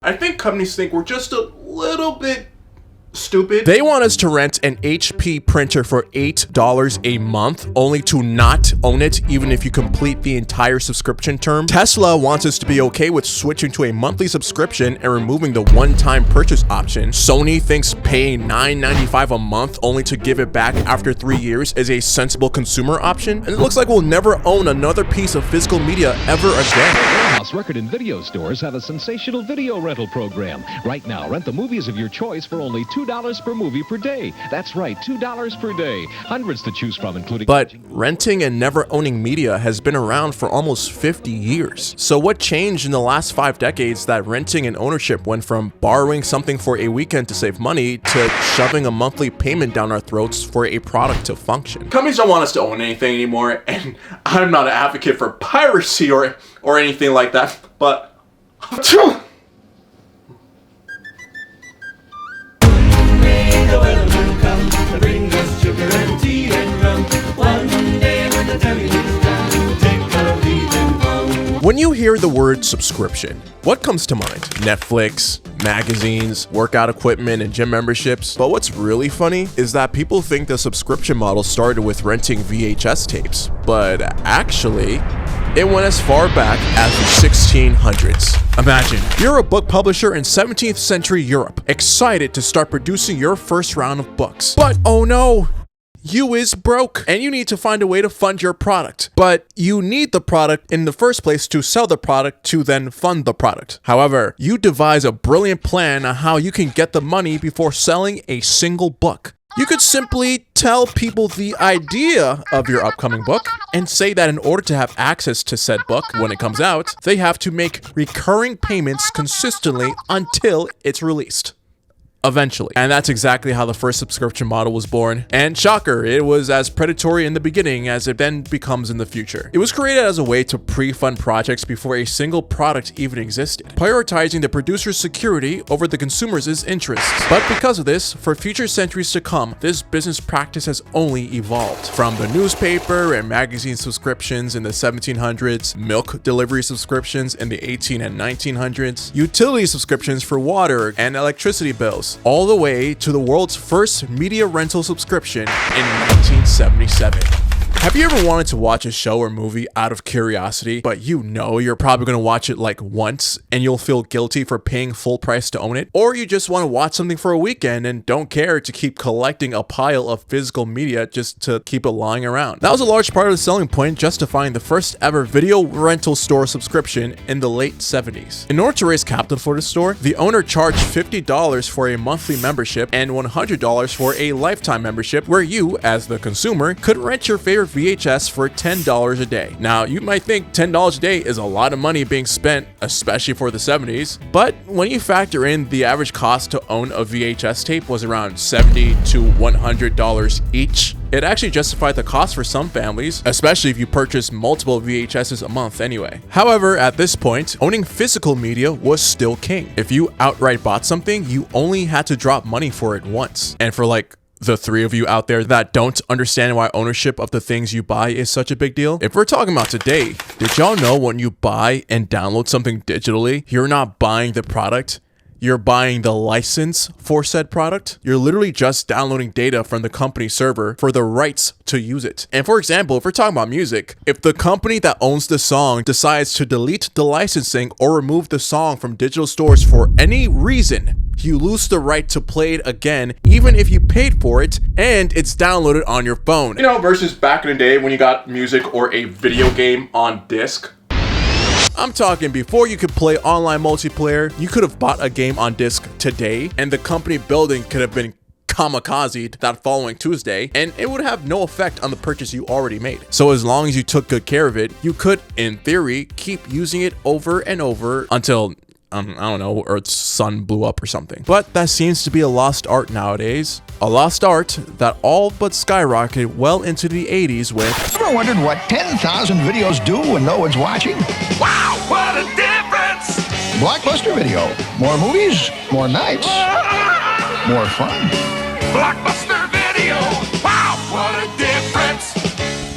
I think companies think we're just a little bit stupid. They want us to rent an HP printer for $8 a month, only to not own it even if you complete the entire subscription term. Tesla wants us to be okay with switching to a monthly subscription and removing the one-time purchase option. Sony thinks paying $9.95 a month only to give it back after 3 years is a sensible consumer option. And it looks like we'll never own another piece of physical media ever again. Warehouse Record and Video Stores have a sensational video rental program. Right now, rent the movies of your choice for only $2 per movie per day. That's right, $2 per day. Hundreds to choose from, including... But renting and never owning media has been around for almost 50 years. So what changed in the last 5 decades that renting and ownership went from borrowing something for a weekend to save money to shoving a monthly payment down our throats for a product to function? Companies don't want us to own anything anymore, and I'm not an advocate for piracy or anything like that, but... When you hear the word subscription, what comes to mind? Netflix, magazines, workout equipment, and gym memberships. But what's really funny is that people think the subscription model started with renting VHS tapes, but actually, it went as far back as the 1600s. Imagine, you're a book publisher in 17th century Europe, excited to start producing your first round of books. But oh no! You is broke, and you need to find a way to fund your product. But you need the product in the first place to sell the product to then fund the product. However, you devise a brilliant plan on how you can get the money before selling a single book. You could simply tell people the idea of your upcoming book and say that in order to have access to said book when it comes out, they have to make recurring payments consistently until it's released. Eventually. And that's exactly how the first subscription model was born. And shocker, it was as predatory in the beginning as it then becomes in the future. It was created as a way to pre-fund projects before a single product even existed, prioritizing the producer's security over the consumer's interests. But because of this, for future centuries to come, this business practice has only evolved. From the newspaper and magazine subscriptions in the 1700s, milk delivery subscriptions in the 18 and 1900s, utility subscriptions for water and electricity bills, all the way to the world's first media rental subscription in 1977. Have you ever wanted to watch a show or movie out of curiosity, but you know you're probably going to watch it like once and you'll feel guilty for paying full price to own it? Or you just want to watch something for a weekend and don't care to keep collecting a pile of physical media just to keep it lying around? That was a large part of the selling point justifying the first ever video rental store subscription in the late 70s. In order to raise capital for the store, the owner charged $50 for a monthly membership and $100 for a lifetime membership, where you, as the consumer, could rent your favorite VHS for $10 a day. Now, you might think $10 a day is a lot of money being spent, especially for the 70s, but when you factor in the average cost to own a VHS tape was around $70 to $100 each, it actually justified the cost for some families, especially if you purchase multiple VHSs a month anyway. However, at this point, owning physical media was still king. If you outright bought something, you only had to drop money for it once. And for like the 3 of you out there that don't understand why ownership of the things you buy is such a big deal, if we're talking about today, did y'all know when you buy and download something digitally, you're not buying the product? You're buying the license for said product. You're literally just downloading data from the company server for the rights to use it. And for example, if we're talking about music, if the company that owns the song decides to delete the licensing or remove the song from digital stores for any reason, you lose the right to play it again, even if you paid for it and it's downloaded on your phone. You know, versus back in the day when you got music or a video game on disc. I'm talking before you could play online multiplayer, you could have bought a game on disc today, and the company building could have been kamikazed that following Tuesday, and it would have no effect on the purchase you already made. So as long as you took good care of it, you could, in theory, keep using it over and over until, I don't know, Earth's sun blew up or something. But that seems to be a lost art nowadays. A lost art that all but skyrocketed well into the 80s with... Ever wondered what 10,000 videos do when no one's watching? Wow, what a difference! Blockbuster Video. More movies, more nights, more fun. Blockbuster Video. Wow, what a difference!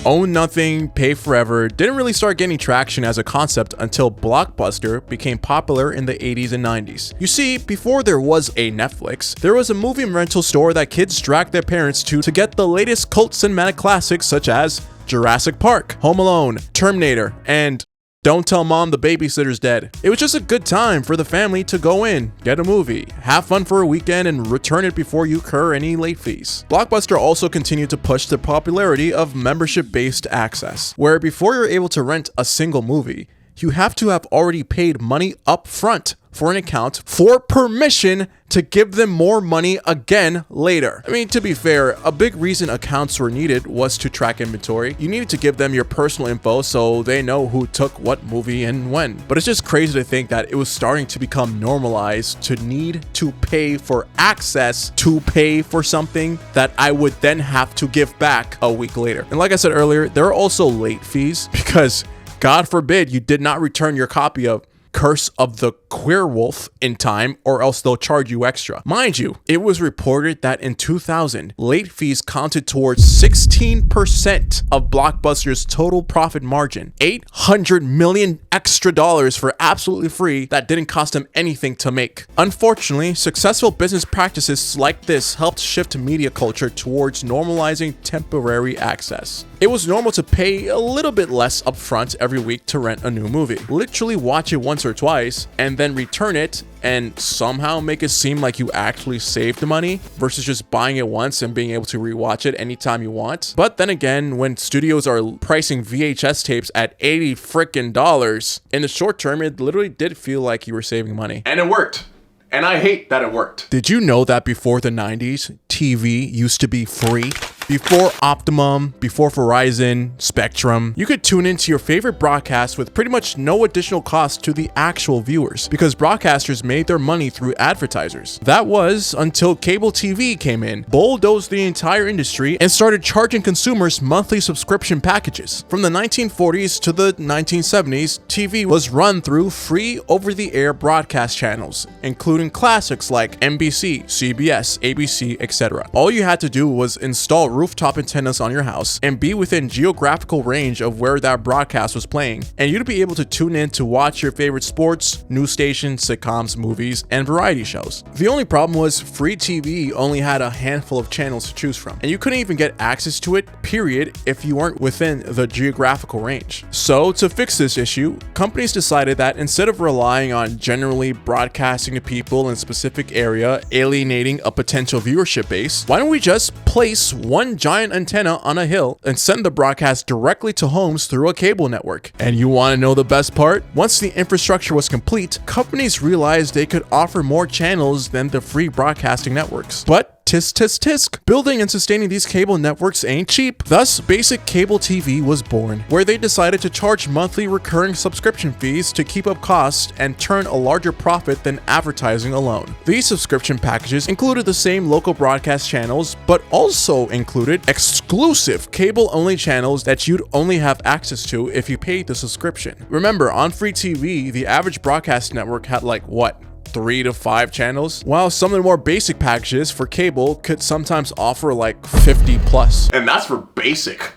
Own nothing, pay forever didn't really start getting traction as a concept until Blockbuster became popular in the 80s and 90s. You see, before there was a Netflix, there was a movie rental store that kids dragged their parents to get the latest cult cinematic classics such as Jurassic Park, Home Alone, Terminator, and Don't Tell Mom the Babysitter's Dead. It was just a good time for the family to go in, get a movie, have fun for a weekend, and return it before you incur any late fees. Blockbuster also continued to push the popularity of membership-based access, where before you're able to rent a single movie, you have to have already paid money up front for an account for permission to give them more money again later. I mean, to be fair, a big reason accounts were needed was to track inventory. You needed to give them your personal info so they know who took what movie and when. But it's just crazy to think that it was starting to become normalized to need to pay for access to pay for something that I would then have to give back a week later. And like I said earlier, there are also late fees because God forbid you did not return your copy of Curse of the Queerwolf in time, or else they'll charge you extra. Mind you, it was reported that in 2000, late fees counted towards 16% of Blockbuster's total profit margin. $800 million extra dollars for absolutely free that didn't cost them anything to make. Unfortunately, successful business practices like this helped shift media culture towards normalizing temporary access. It was normal to pay a little bit less upfront every week to rent a new movie. Literally watch it once or twice and then return it and somehow make it seem like you actually saved the money versus just buying it once and being able to rewatch it anytime you want. But then again, when studios are pricing VHS tapes at $80 frickin', in the short term, it literally did feel like you were saving money. And it worked. And I hate that it worked. Did you know that before the 90s, TV used to be free? Before Optimum, before Verizon, Spectrum, you could tune into your favorite broadcast with pretty much no additional cost to the actual viewers because broadcasters made their money through advertisers. That was until cable TV came in, bulldozed the entire industry, and started charging consumers monthly subscription packages. From the 1940s to the 1970s, TV was run through free over-the-air broadcast channels, including classics like NBC, CBS, ABC, etc. All you had to do was install rooftop antennas on your house and be within geographical range of where that broadcast was playing, and you'd be able to tune in to watch your favorite sports, news stations, sitcoms, movies, and variety shows. The only problem was free TV only had a handful of channels to choose from, and you couldn't even get access to it, period, if you weren't within the geographical range. So to fix this issue, companies decided that instead of relying on generally broadcasting to people in a specific area, alienating a potential viewership base, why don't we just place one giant antenna on a hill and send the broadcast directly to homes through a cable network? And you want to know the best part? Once the infrastructure was complete, companies realized they could offer more channels than the free broadcasting networks. But tisk tisk tisk, building and sustaining these cable networks ain't cheap. Thus, basic cable TV was born, where they decided to charge monthly recurring subscription fees to keep up costs and turn a larger profit than advertising alone. These subscription packages included the same local broadcast channels, but also included exclusive cable-only channels that you'd only have access to if you paid the subscription. Remember, on free TV, the average broadcast network had like, what, 3 to 5 channels, while some of the more basic packages for cable could sometimes offer like 50 plus. And that's for basic.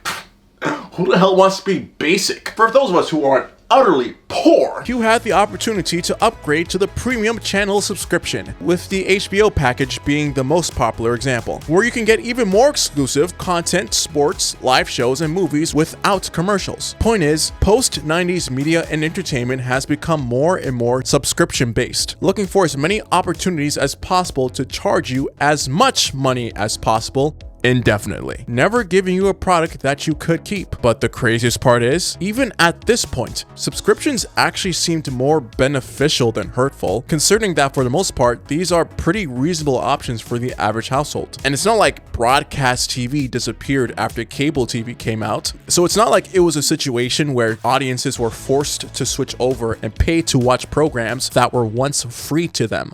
Who the hell wants to be basic? For those of us who aren't utterly poor, you had the opportunity to upgrade to the premium channel subscription, with the HBO package being the most popular example, where you can get even more exclusive content, sports, live shows, and movies without commercials. Point is, post-90s media and entertainment has become more and more subscription-based, looking for as many opportunities as possible to charge you as much money as possible indefinitely, never giving you a product that you could keep. But the craziest part is, even at this point, subscriptions actually seemed more beneficial than hurtful, considering that for the most part, these are pretty reasonable options for the average household. And it's not like broadcast TV disappeared after cable TV came out, so it's not like it was a situation where audiences were forced to switch over and pay to watch programs that were once free to them.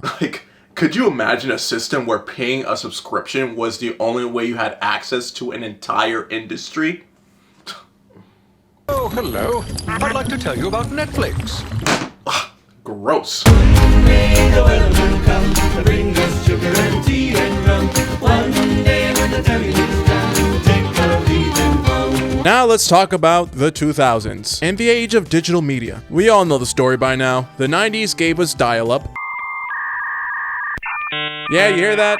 Could you imagine a system where paying a subscription was the only way you had access to an entire industry? Oh, hello. I'd like to tell you about Netflix. Gross. One day the weather will come to bring us sugar and tea and rum. One day when the time is done, take our leave and go. Now let's talk about the 2000s and the age of digital media. We all know the story by now. The 90s gave us dial-up. Yeah, you hear that?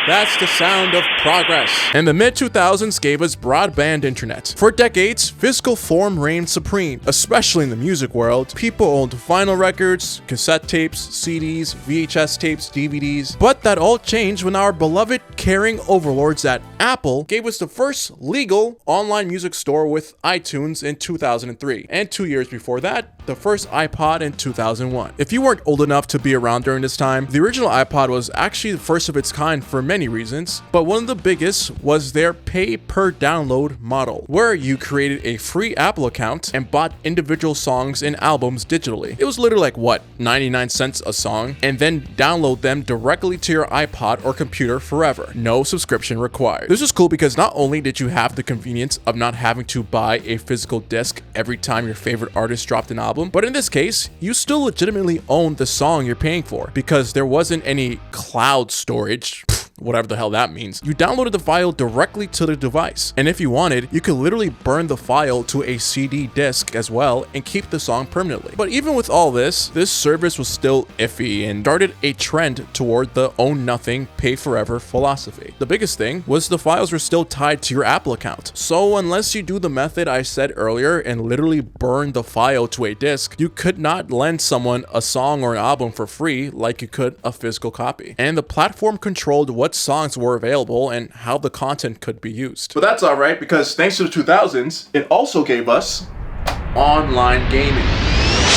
That's the sound of progress. And the mid-2000s gave us broadband internet. For decades, physical form reigned supreme, especially in the music world. People owned vinyl records, cassette tapes, CDs, VHS tapes, DVDs. But that all changed when our beloved, caring overlords at Apple gave us the first legal online music store with iTunes in 2003. And 2 years before that, the first iPod in 2001. If you weren't old enough to be around during this time, the original iPod was actually the first of its kind for many reasons, but one of the biggest was their pay per download model, where you created a free Apple account and bought individual songs and albums digitally. It was literally like, what, 99 cents a song, and then download them directly to your iPod or computer forever. No subscription required. This was cool because not only did you have the convenience of not having to buy a physical disc every time your favorite artist dropped an album, but in this case, you still legitimately owned the song you're paying for because there wasn't any cloud storage. Whatever the hell that means. You downloaded the file directly to the device, and if you wanted, you could literally burn the file to a CD disc as well and keep the song permanently. But even with all this service was still iffy and started a trend toward the own nothing, pay forever philosophy. The biggest thing was the files were still tied to your Apple account. So unless you do the method I said earlier and literally burn the file to a disc, you could not lend someone a song or an album for free like you could a physical copy. And the platform controlled what songs were available and how the content could be used. But that's alright, because thanks to the 2000s, it also gave us online gaming.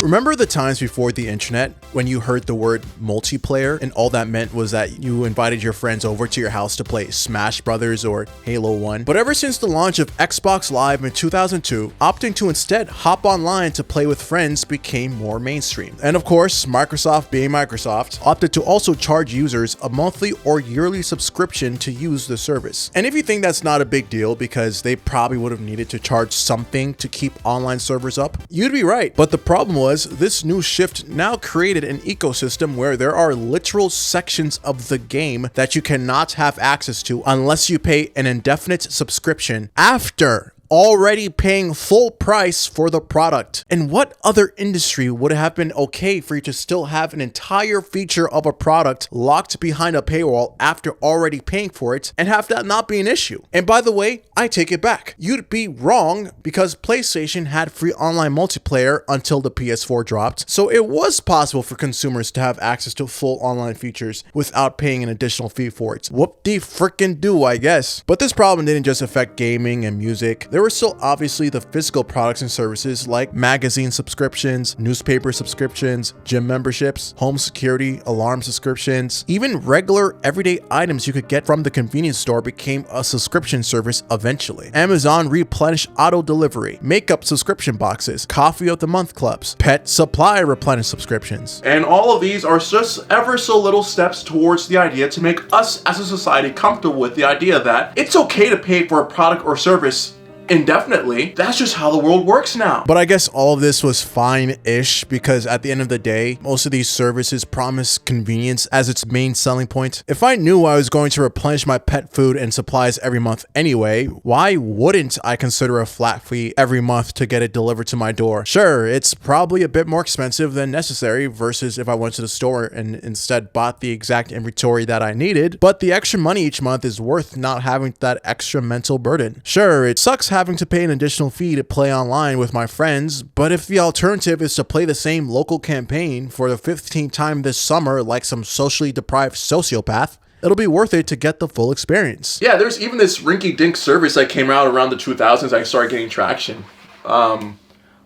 Remember the times before the internet when you heard the word multiplayer and all that meant was that you invited your friends over to your house to play Smash Brothers or Halo 1? But ever since the launch of Xbox Live in 2002, opting to instead hop online to play with friends became more mainstream. And of course, Microsoft being Microsoft, opted to also charge users a monthly or yearly subscription to use the service. And if you think that's not a big deal because they probably would have needed to charge something to keep online servers up, you'd be right. But the problem was this new shift now created an ecosystem where there are literal sections of the game that you cannot have access to unless you pay an indefinite subscription after already paying full price for the product. And what other industry would have been okay for you to still have an entire feature of a product locked behind a paywall after already paying for it and have that not be an issue? And by the way, I take it back. You'd be wrong because PlayStation had free online multiplayer until the PS4 dropped, so it was possible for consumers to have access to full online features without paying an additional fee for it. Whoop-de-frickin-do, I guess. But this problem didn't just affect gaming and music. There were still obviously the physical products and services like magazine subscriptions, newspaper subscriptions, gym memberships, home security, alarm subscriptions. Even regular everyday items you could get from the convenience store became a subscription service eventually. Amazon replenished auto delivery, makeup subscription boxes, coffee of the month clubs, pet supply replenish subscriptions. And all of these are just ever so little steps towards the idea to make us as a society comfortable with the idea that it's okay to pay for a product or service indefinitely. That's just how the world works now. But I guess all of this was fine-ish because at the end of the day, most of these services promise convenience as its main selling point. If I knew I was going to replenish my pet food and supplies every month anyway, why wouldn't I consider a flat fee every month to get it delivered to my door? Sure, it's probably a bit more expensive than necessary versus if I went to the store and instead bought the exact inventory that I needed, but the extra money each month is worth not having that extra mental burden. Sure, it sucks having to pay an additional fee to play online with my friends, but if the alternative is to play the same local campaign for the 15th time this summer like some socially deprived sociopath, it'll be worth it to get the full experience. Yeah, there's even this rinky-dink service that came out around the 2000s. I started getting traction. What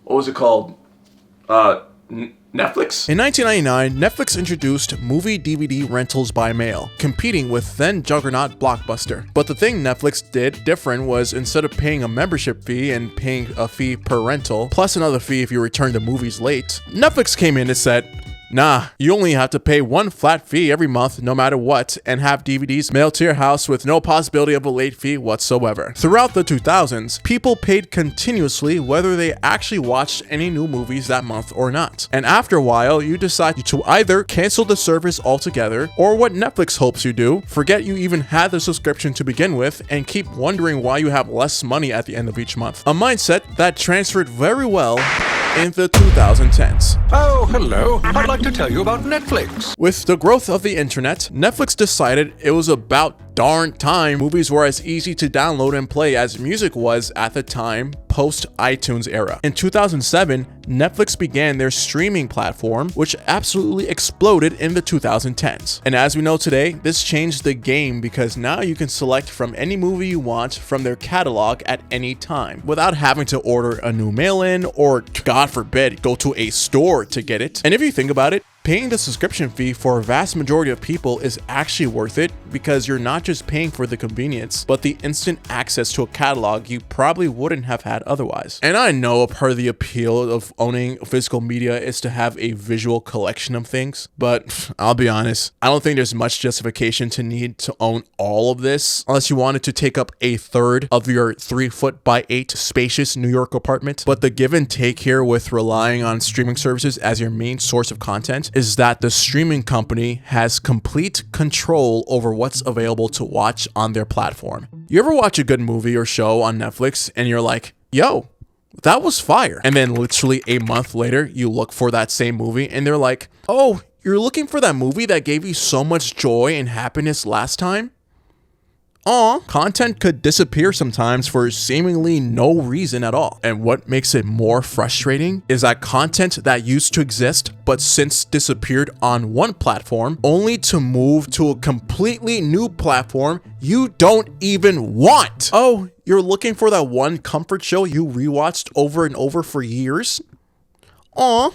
was it called? Netflix? In 1999, Netflix introduced movie DVD rentals by mail, competing with then juggernaut Blockbuster. But the thing Netflix did different was instead of paying a membership fee and paying a fee per rental, plus another fee if you return the movies late, Netflix came in and said, Nah, you only have to pay one flat fee every month no matter what and have DVDs mailed to your house with no possibility of a late fee whatsoever. Throughout the 2000s, people paid continuously whether they actually watched any new movies that month or not. And after a while, you decide to either cancel the service altogether or what Netflix hopes you do, forget you even had the subscription to begin with and keep wondering why you have less money at the end of each month. A mindset that transferred very well in the 2010s. Oh, hello. I'd like to tell you about Netflix. With the growth of the internet, Netflix decided it was about darn time movies were as easy to download and play as music was at the time post iTunes era. In 2007, Netflix began their streaming platform, which absolutely exploded in the 2010s. And as we know today, this changed the game because now you can select from any movie you want from their catalog at any time without having to order a new mail-in or, God forbid, go to a store to get it. And if you think about it, paying the subscription fee for a vast majority of people is actually worth it because you're not just paying for the convenience, but the instant access to a catalog you probably wouldn't have had otherwise. And I know a part of the appeal of owning physical media is to have a visual collection of things, but I'll be honest, I don't think there's much justification to need to own all of this unless you wanted to take up a third of your 3-foot-by-8 spacious New York apartment. But the give and take here with relying on streaming services as your main source of content is that the streaming company has complete control over what's available to watch on their platform. You ever watch a good movie or show on Netflix and you're like, yo, that was fire. And then literally a month later, you look for that same movie and they're like, oh, you're looking for that movie that gave you so much joy and happiness last time? Aw, content could disappear sometimes for seemingly no reason at all. And what makes it more frustrating is that content that used to exist but since disappeared on one platform only to move to a completely new platform you don't even want. Oh, you're looking for that one comfort show you rewatched over and over for years? Aw.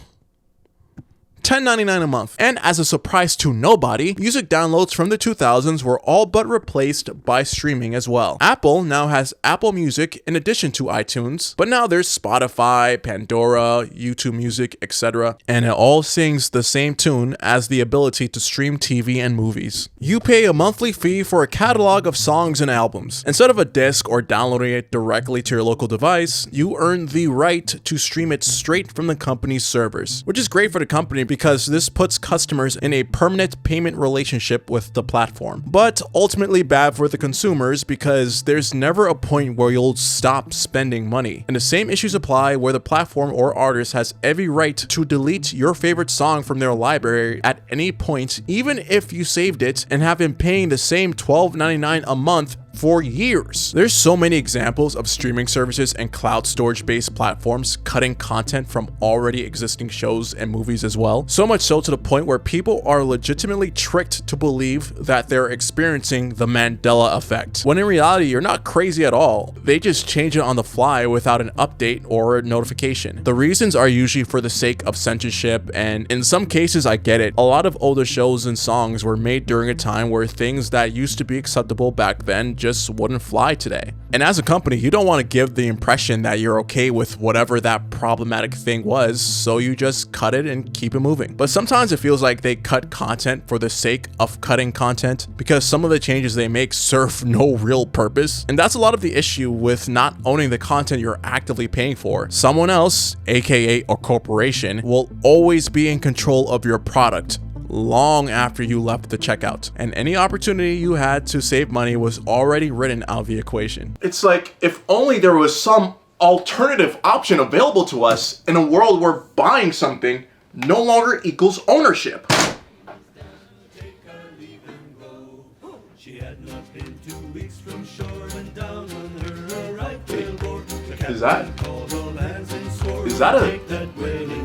$10.99 a month. And as a surprise to nobody, music downloads from the 2000s were all but replaced by streaming as well. Apple now has Apple Music in addition to iTunes, but now there's Spotify, Pandora, YouTube Music, etc. And it all sings the same tune as the ability to stream TV and movies. You pay a monthly fee for a catalog of songs and albums. Instead of a disc or downloading it directly to your local device, you earn the right to stream it straight from the company's servers, which is great for the company because this puts customers in a permanent payment relationship with the platform. But ultimately bad for the consumers because there's never a point where you'll stop spending money. And the same issues apply where the platform or artist has every right to delete your favorite song from their library at any point, even if you saved it and have been paying the same $12.99 a month for years. There's so many examples of streaming services and cloud storage based platforms cutting content from already existing shows and movies as well. So much so to the point where people are legitimately tricked to believe that they're experiencing the Mandela effect, when in reality you're not crazy at all. They just change it on the fly without an update or a notification. The reasons are usually for the sake of censorship, and in some cases I get it. A lot of older shows and songs were made during a time where things that used to be acceptable back then just wouldn't fly today. And as a company, you don't want to give the impression that you're okay with whatever that problematic thing was, so you just cut it and keep it moving. But sometimes it feels like they cut content for the sake of cutting content because some of the changes they make serve no real purpose. And that's a lot of the issue with not owning the content you're actively paying for. Someone else, aka a corporation, will always be in control of your product long after you left the checkout, and any opportunity you had to save money was already written out of the equation. It's like, if only there was some alternative option available to us in a world where buying something no longer equals ownership.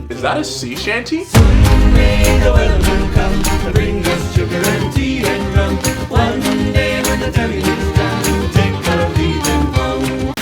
Is that a sea shanty? I'm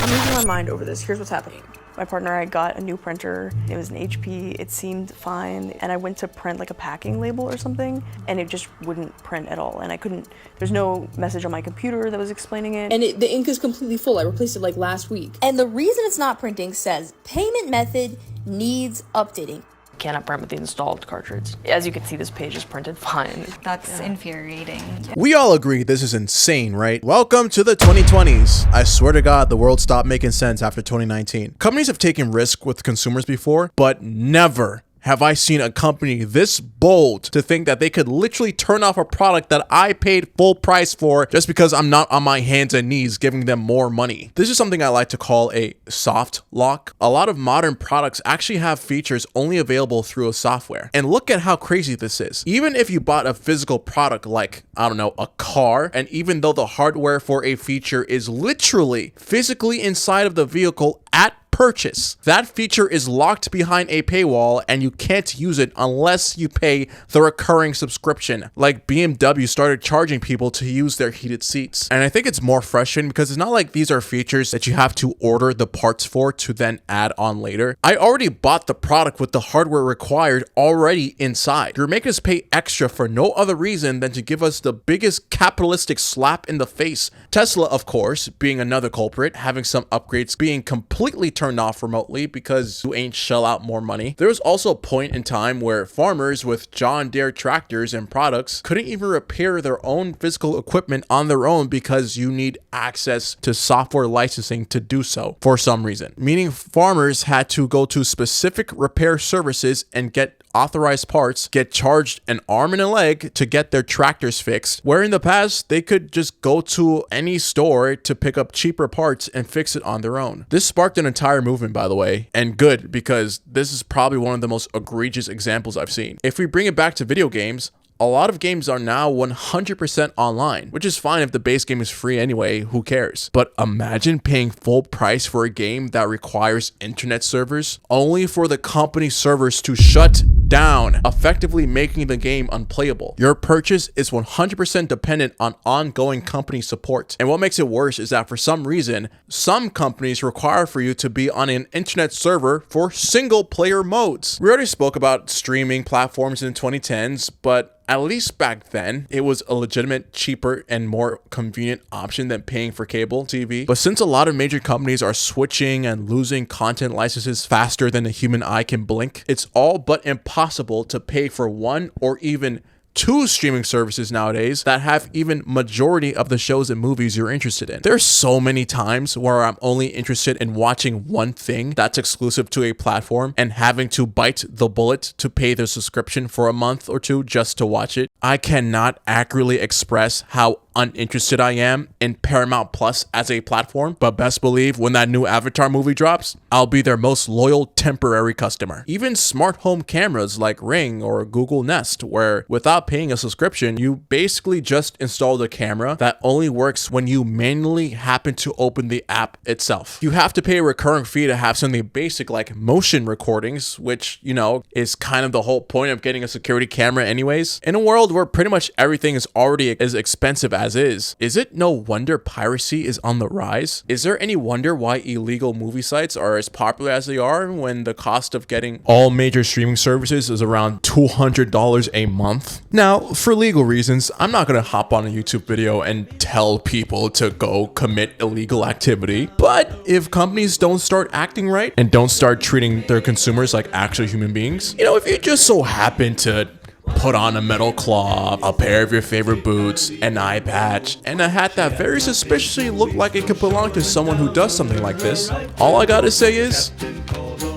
losing my mind over this. Here's what's happening. My partner, I got a new printer. It was an HP. It seemed fine. And I went to print like a packing label or something, and it just wouldn't print at all. And I couldn't, there's no message on my computer that was explaining it. And the ink is completely full. I replaced it like last week. And the reason it's not printing says payment method needs updating. cannot print with the installed cartridge. As you can see, this page is printed fine. That's infuriating. We all agree this is insane, right? Welcome to the 2020s. I swear to God, the world stopped making sense after 2019. Companies have taken risk with consumers before, but never have I seen a company this bold to think that they could literally turn off a product that I paid full price for just because I'm not on my hands and knees giving them more money. This is something I like to call a soft lock. A lot of modern products actually have features only available through a software. And look at how crazy this is. Even if you bought a physical product like, I don't know, a car, and even though the hardware for a feature is literally physically inside of the vehicle at purchase, that feature is locked behind a paywall and you can't use it unless you pay the recurring subscription. Like BMW started charging people to use their heated seats. And I think it's more frustrating because it's not like these are features that you have to order the parts for to then add on later. I already bought the product with the hardware required already inside. You're making us pay extra for no other reason than to give us the biggest capitalistic slap in the face. Tesla, of course, being another culprit, having some upgrades being completely turned off remotely because you ain't shell out more money. There was also a point in time where farmers with John Deere tractors and products couldn't even repair their own physical equipment on their own because you need access to software licensing to do so for some reason. Meaning farmers had to go to specific repair services and get authorized parts, get charged an arm and a leg to get their tractors fixed, where in the past they could just go to any store to pick up cheaper parts and fix it on their own. This sparked an entire movement, by the way, and good, because this is probably one of the most egregious examples I've seen. If we bring it back to video games, a lot of games are now 100% online, which is fine if the base game is free anyway, who cares? But imagine paying full price for a game that requires internet servers, only for the company servers to shut down, effectively making the game unplayable. Your purchase is 100% dependent on ongoing company support. And what makes it worse is that for some reason, some companies require for you to be on an internet server for single player modes. We already spoke about streaming platforms in the 2010s, but at least back then, it was a legitimate, cheaper, and more convenient option than paying for cable TV. But since a lot of major companies are switching and losing content licenses faster than the human eye can blink, it's all but impossible to pay for one or even two streaming services nowadays that have even majority of the shows and movies you're interested in. There's so many times where I'm only interested in watching one thing that's exclusive to a platform and having to bite the bullet to pay the subscription for a month or two just to watch it. I cannot accurately express how uninterested I am in Paramount Plus as a platform, but best believe when that new Avatar movie drops, I'll be their most loyal temporary customer. Even smart home cameras like Ring or Google Nest, where without paying a subscription, you basically just install the camera that only works when you manually happen to open the app itself. You have to pay a recurring fee to have something basic like motion recordings, which, you know, is kind of the whole point of getting a security camera anyways. In a world where pretty much everything is already as expensive as is it no wonder piracy is on the rise? Is there any wonder why illegal movie sites are as popular as they are when the cost of getting all major streaming services is around $200 a month? Now, for legal reasons, I'm not gonna hop on a YouTube video and tell people to go commit illegal activity, but if companies don't start acting right and don't start treating their consumers like actual human beings, you know, if you just so happen to put on a metal claw, a pair of your favorite boots, an eye patch, and a hat that very suspiciously looked like it could belong to someone who does something like this, all I gotta say is,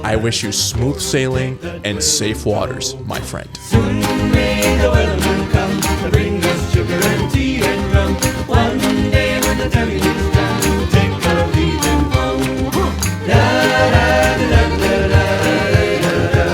I wish you smooth sailing and safe waters, my friend. Soon may the weather will come.